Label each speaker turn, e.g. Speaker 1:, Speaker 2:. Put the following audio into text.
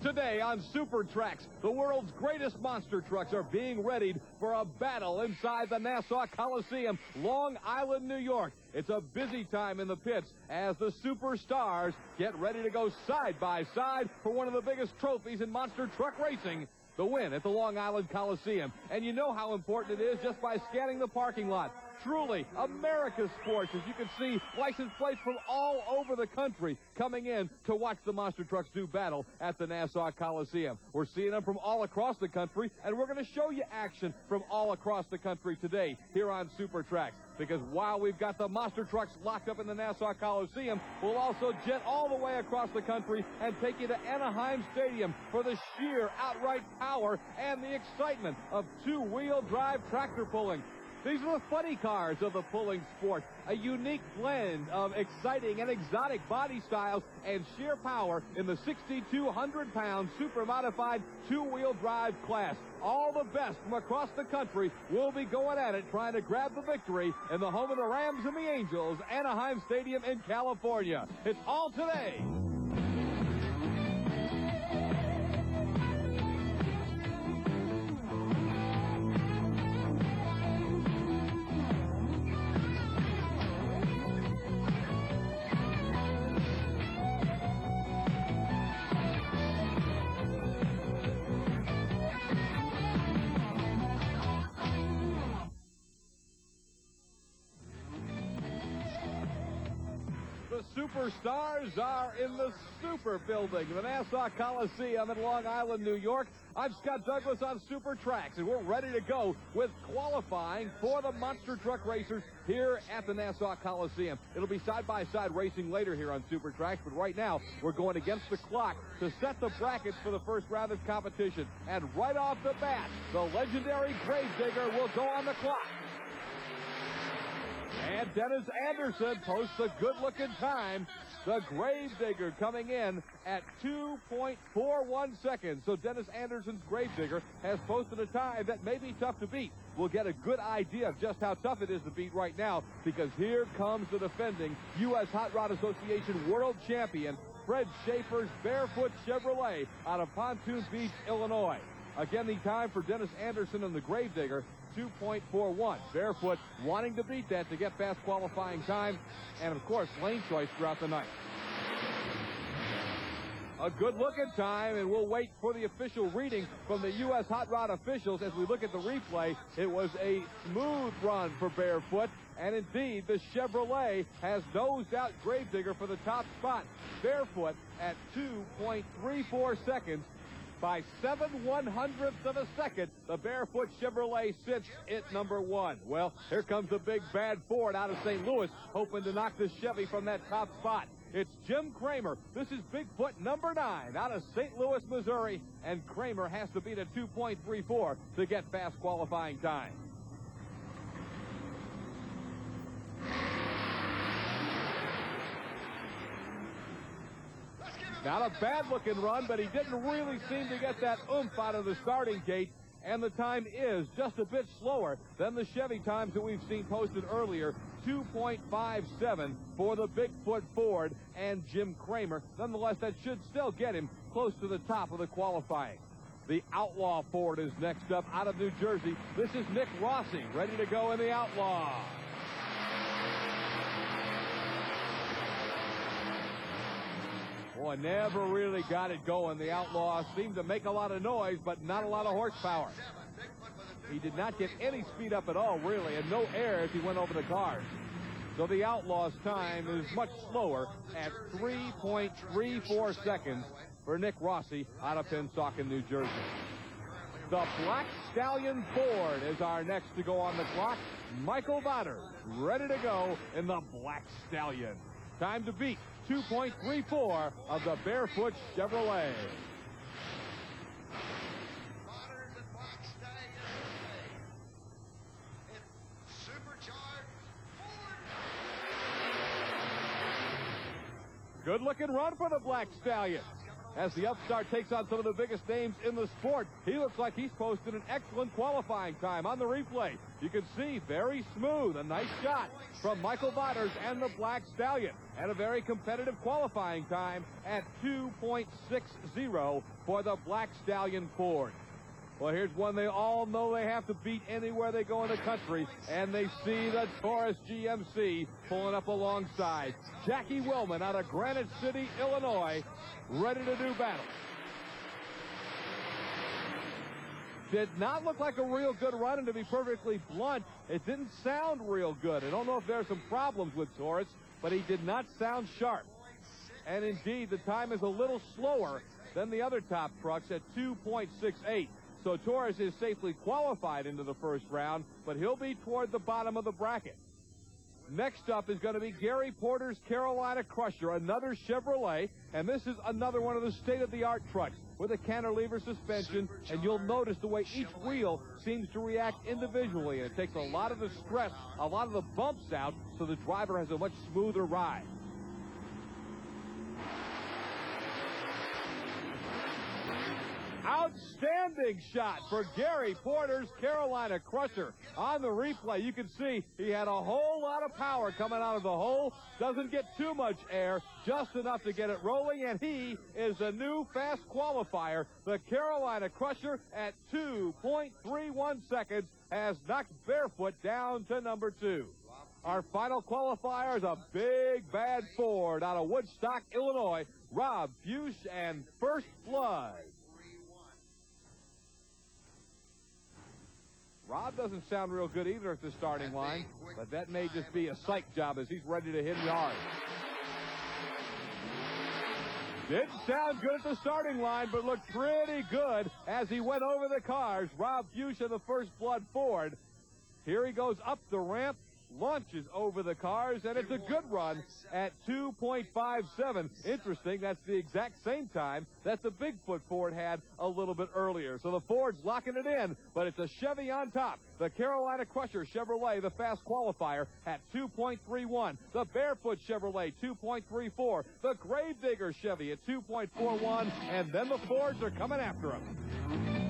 Speaker 1: Today on Super Trax, the world's greatest monster trucks are being readied for a battle inside the Nassau Coliseum, Long Island, New York. It's a busy time in the pits as the superstars get ready to go side by side for one of the biggest trophies in monster truck racing, the win at the Long Island Coliseum. And you know how important it is just by scanning the parking lot. Truly, America's sports, as you can see, license plates from all over the country coming in to watch the monster trucks do battle at the Nassau Coliseum. We're seeing them from all across the country, and we're going to show you action from all across the country today here on Super Trax. Because while we've got the monster trucks locked up in the Nassau Coliseum, we'll also jet all the way across the country and take you to Anaheim Stadium for the sheer outright power and the excitement of two-wheel drive tractor pulling. These are the funny cars of the pulling sport, a unique blend of exciting and exotic body styles and sheer power in the 6,200-pound super modified two-wheel drive class. All the best from across the country will be going at it, trying to grab the victory in the home of the Rams and the Angels, Anaheim Stadium in California. It's all today. The superstars are in the super building, the Nassau Coliseum in Long Island, New York. I'm Scott Douglas on Super Trax, and we're ready to go with qualifying for the monster truck racers here at the Nassau Coliseum. It'll be side-by-side racing later here on Super Trax, but right now we're going against the clock to set the brackets for the first round of competition. And right off the bat, the legendary Gravedigger will go on the clock. And Dennis Anderson posts a good-looking time. The Gravedigger coming in at 2.41 seconds. So Dennis Anderson's Gravedigger has posted a time that may be tough to beat. We'll get a good idea of just how tough it is to beat right now, because here comes the defending U.S. Hot Rod Association World Champion, Fred Schaefer's Barefoot Chevrolet out of Pontoon Beach, Illinois. Again, the time for Dennis Anderson and the Gravedigger, 2.41. Barefoot wanting to beat that to get past qualifying time, and of course, lane choice throughout the night. A good-looking time, and we'll wait for the official reading from the U.S. Hot Rod officials as we look at the replay. It was a smooth run for Barefoot, and indeed, the Chevrolet has nosed out Gravedigger for the top spot. Barefoot at 2.34 seconds. By 7/100ths of a second, the Barefoot Chevrolet sits at number one. Well, here comes the big bad Ford out of St. Louis, hoping to knock the Chevy from that top spot. It's Jim Kramer. This is Bigfoot number 9 out of St. Louis, Missouri, and Kramer has to beat a 2.34 to get fast qualifying time. Not a bad-looking run, but he didn't really seem to get that oomph out of the starting gate, and the time is just a bit slower than the Chevy times that we've seen posted earlier, 2.57 for the Bigfoot Ford and Jim Kramer. Nonetheless, that should still get him close to the top of the qualifying. The Outlaw Ford is next up out of New Jersey. This is Nick Rossi, ready to go in the Outlaw. Boy, never really got it going. The Outlaw seemed to make a lot of noise, but not a lot of horsepower. He did not get any speed up at all, really, and no air as he went over the cars. So the Outlaw's time is much slower at 3.34 seconds for Nick Rossi out of Pennsauken, New Jersey. The Black Stallion Ford is our next to go on the clock. Michael Vodder, ready to go in the Black Stallion. Time to beat 2.34 of the Barefoot Chevrolet. Good-looking run for the Black Stallion. as the upstart takes on some of the biggest names in the sport. He looks like he's posted an excellent qualifying time on the replay. You can see very smooth, a nice shot from Michael Waters and the Black Stallion, and a very competitive qualifying time at 2.60 for the Black Stallion Ford. Well, here's one they all know they have to beat anywhere they go in the country, and they see the Taurus GMC pulling up alongside. Jackie Willman out of Granite City, Illinois, ready to do battle. Did not look like a real good run, and to be perfectly blunt, it didn't sound real good. I don't know if there's some problems with Taurus, but he did not sound sharp. And indeed, the time is a little slower than the other top trucks at 2.68. So Taurus is safely qualified into the first round, but he'll be toward the bottom of the bracket. Next up is going to be Gary Porter's Carolina Crusher, another Chevrolet, and this is another one of the state-of-the-art trucks with a cantilever suspension, and you'll notice the way each wheel seems to react individually, and it takes a lot of the stress, a lot of the bumps out, so the driver has a much smoother ride. Outstanding shot for Gary Porter's Carolina Crusher. On the replay, you can see he had a whole lot of power coming out of the hole. Doesn't get too much air, just enough to get it rolling, and he is the new fast qualifier. The Carolina Crusher at 2.31 seconds has knocked Barefoot down to number 2. Our final qualifier is a big bad Ford out of Woodstock, Illinois. Rob Fuchs and First Blood. Rob doesn't sound real good either at the starting line, but that may just be a psych job as he's ready to hit hard. Didn't sound good at the starting line, but looked pretty good as he went over the cars. Rob Fuchs in the First Blood Ford. Here he goes up the ramp, launches over the cars, and it's a good run at 2.57. Interesting, that's the exact same time that the Bigfoot Ford had a little bit earlier. So the Ford's locking it in, but it's a Chevy on top. The Carolina Crusher Chevrolet, the fast qualifier, at 2.31. The Barefoot Chevrolet, 2.34. The Gravedigger Chevy at 2.41, and then the Fords are coming after him.